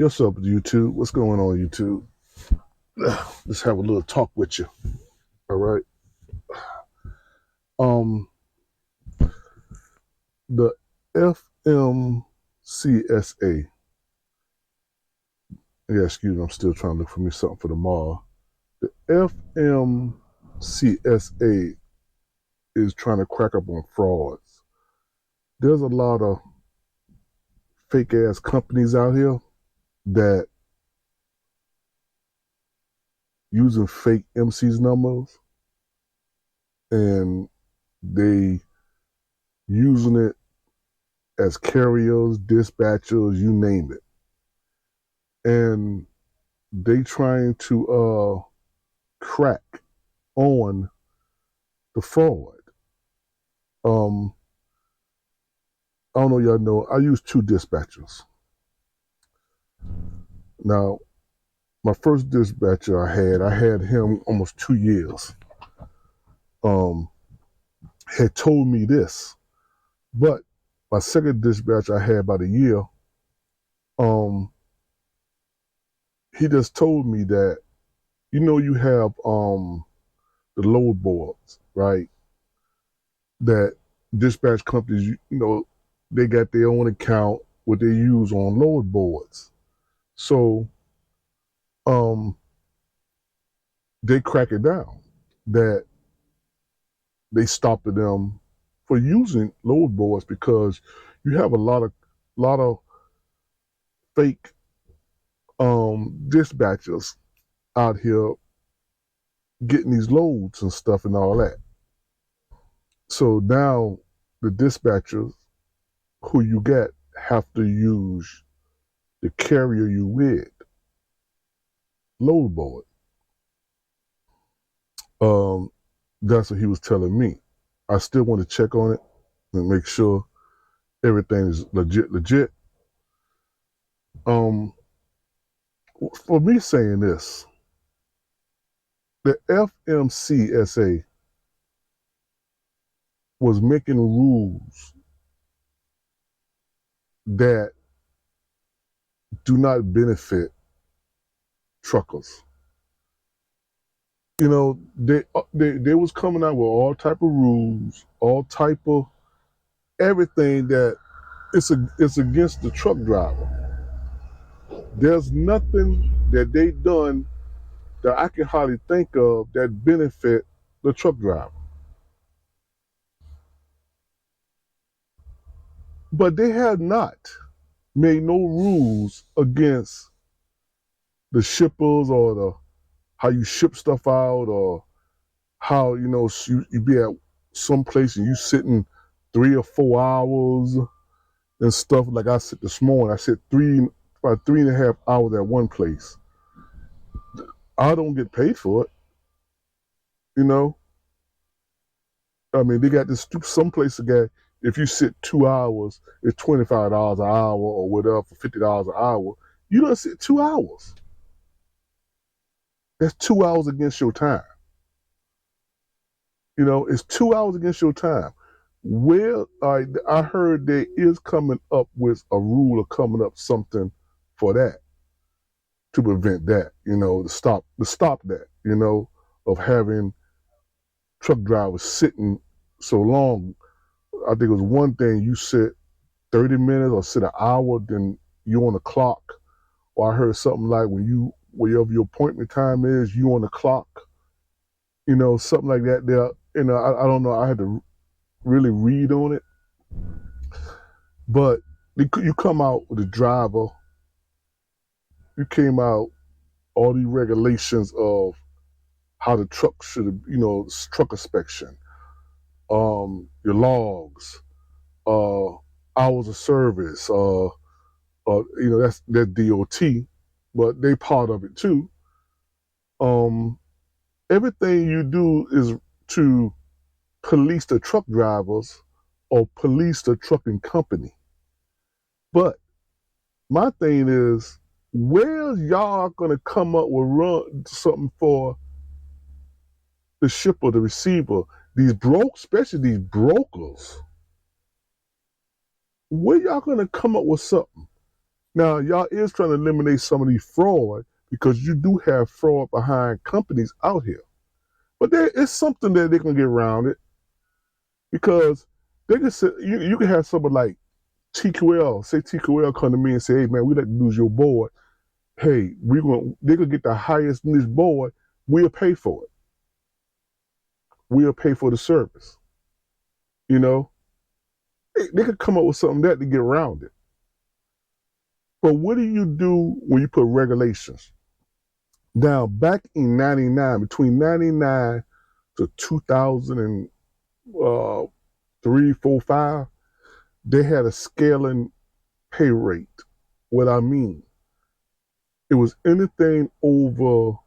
What's up, YouTube? What's going on, YouTube? Let's have a little talk with you. All right. Um, the FMCSA. Yeah, excuse me. I'm still trying to look for me something for tomorrow. The FMCSA is trying to crack up on frauds. There's a lot of fake ass companies out here that using fake MC's numbers and they using it as carriers, dispatchers, you name it. And they trying to crack on the fraud. I don't know, y'all know, I use two dispatchers. Now, my first dispatcher I had him almost 2 years. Had told me this, but my second dispatcher I had about a year. He just told me that, you have the load boards, right? That dispatch companies, they got their own account, what they use on load boards. So they crack it down that they stopped them for using load boards because you have a lot of fake dispatchers out here getting these loads and stuff and all that. So now the dispatchers who you get have to use the carrier you with load board. That's what he was telling me. I still want to check on it and make sure everything is legit. For me saying this, the FMCSA was making rules that do not benefit truckers. They was coming out with all type of rules, all type of everything that it's against the truck driver. There's nothing that they done that I can hardly think of that benefit the truck driver. But they have not made no rules against the shippers or the how you ship stuff out or how you be at some place and you sitting 3 or 4 hours and stuff. Like I said this morning, I sit about 3.5 hours at one place. I don't get paid for it. I mean, they got this some place again. If you sit 2 hours, it's $25 an hour or whatever, $50 an hour. You don't sit 2 hours. That's 2 hours against your time. It's 2 hours against your time. Well, I heard there is coming up with a rule or coming up something for that to prevent that, to stop that, of having truck drivers sitting so long. I think it was one thing you sit 30 minutes or sit an hour, then you on the clock. Or I heard something like whatever your appointment time is, you on the clock. Something like that. There, I don't know. I had to really read on it, but you come out with a driver. You came out all these regulations of how the truck should, truck inspection, your logs, hours of service, that's DOT, but they part of it too. Everything you do is to police the truck drivers or police the trucking company. But my thing is, where y'all gonna come up with run something for the shipper, the receiver, especially these brokers? Where y'all gonna come up with something Now, y'all is trying to eliminate some of these fraud because you do have fraud behind companies out here. But there is something that they can get around it because they can say, you can have someone like TQL, say TQL come to me and say, hey man, we'd like to use your board. Hey, they could get the highest in this board, we'll pay for it. We'll pay for the service. You know? They could come up with something that to get around it. But what do you do when you put regulations? Now, back in 99, between 99 to 2003, 4, 5, they had a scaling pay rate. What I mean, it was anything over,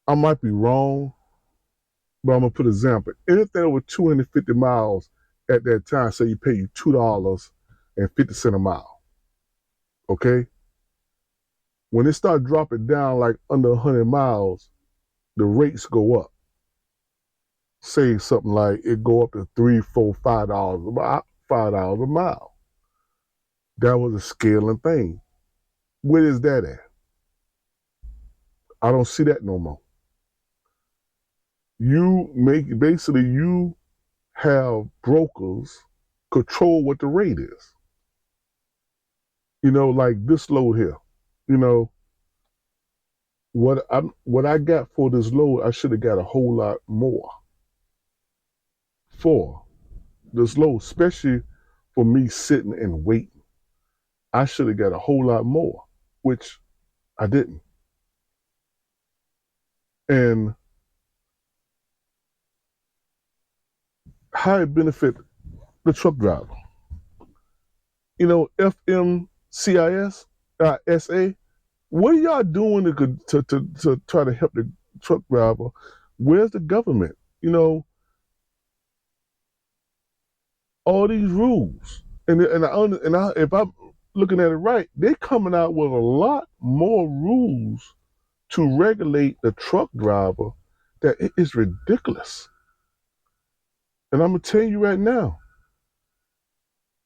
I might be wrong, but I'm going to put an example. Anything over 250 miles at that time, say you pay you $2.50 a mile. Okay? When it start dropping down like under 100 miles, the rates go up. Say something like it go up to $3, $4, $5 a mile. That was a scaling thing. Where is that at? I don't see that no more. You have brokers control what the rate is. You know, like this load here. You know, what I got for this load, I should have got a whole lot more for this load, especially for me sitting and waiting. I should have got a whole lot more, which I didn't. And how it benefit the truck driver. You know, FMCIS, SA, what are y'all doing to try to help the truck driver? Where's the government? You know, all these rules. If I'm looking at it right, they're coming out with a lot more rules to regulate the truck driver that it is ridiculous. And I'm gonna tell you right now,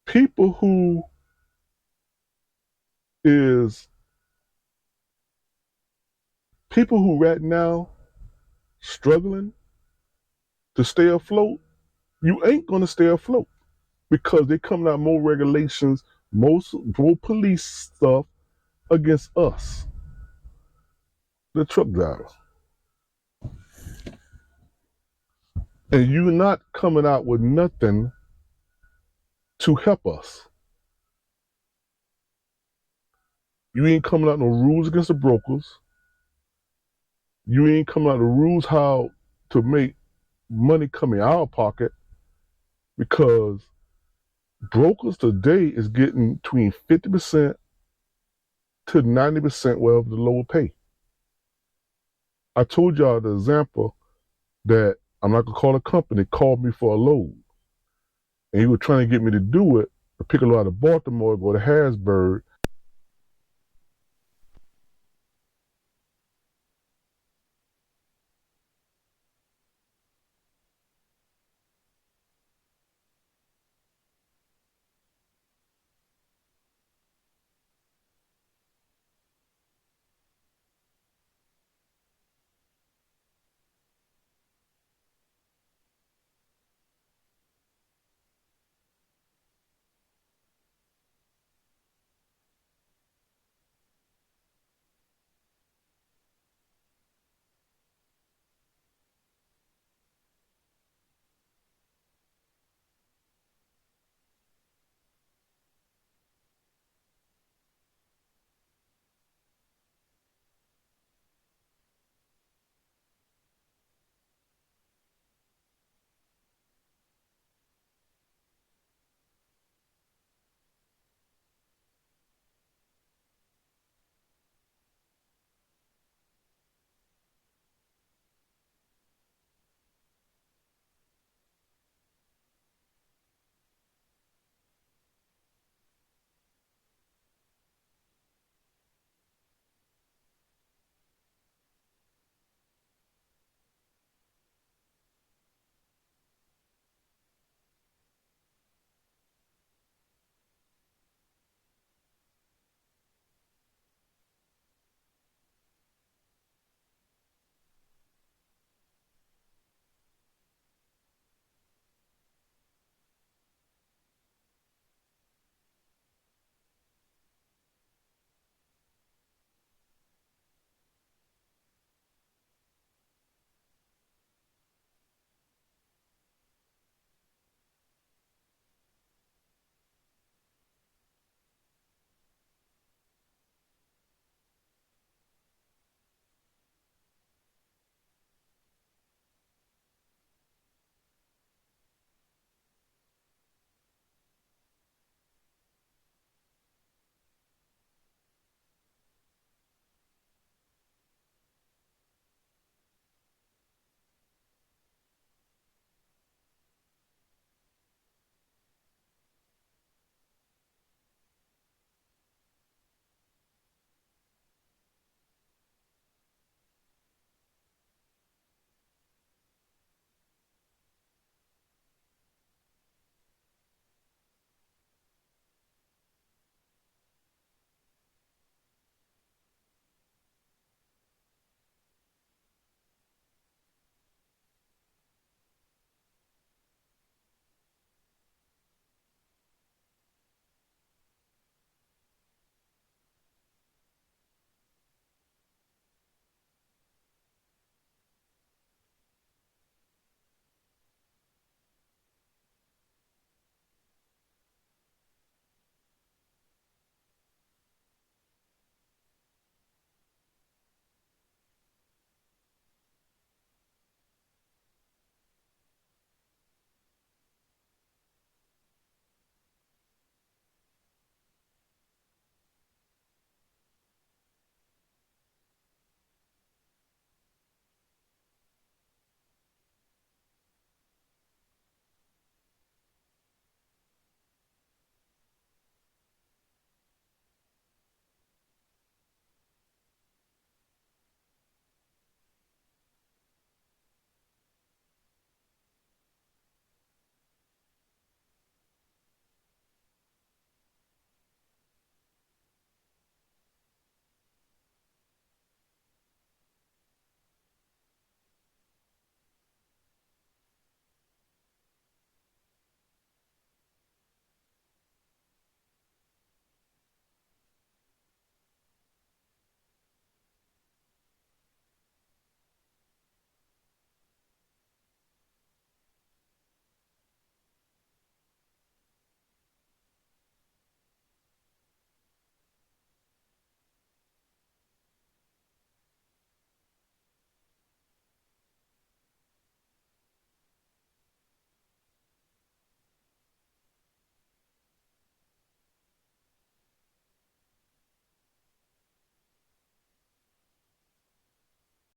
people who right now struggling to stay afloat, you ain't gonna stay afloat because they coming out more regulations, more police stuff against us, the truck drivers. And you're not coming out with nothing to help us. You ain't coming out no rules against the brokers. You ain't coming out the rules how to make money come in our pocket, because brokers today is getting between 50% to 90% of the lower pay. I told y'all the example that I'm not gonna call a company called me for a load, and he was trying to get me to do it, to pick a load out of Baltimore, go to Harrisburg,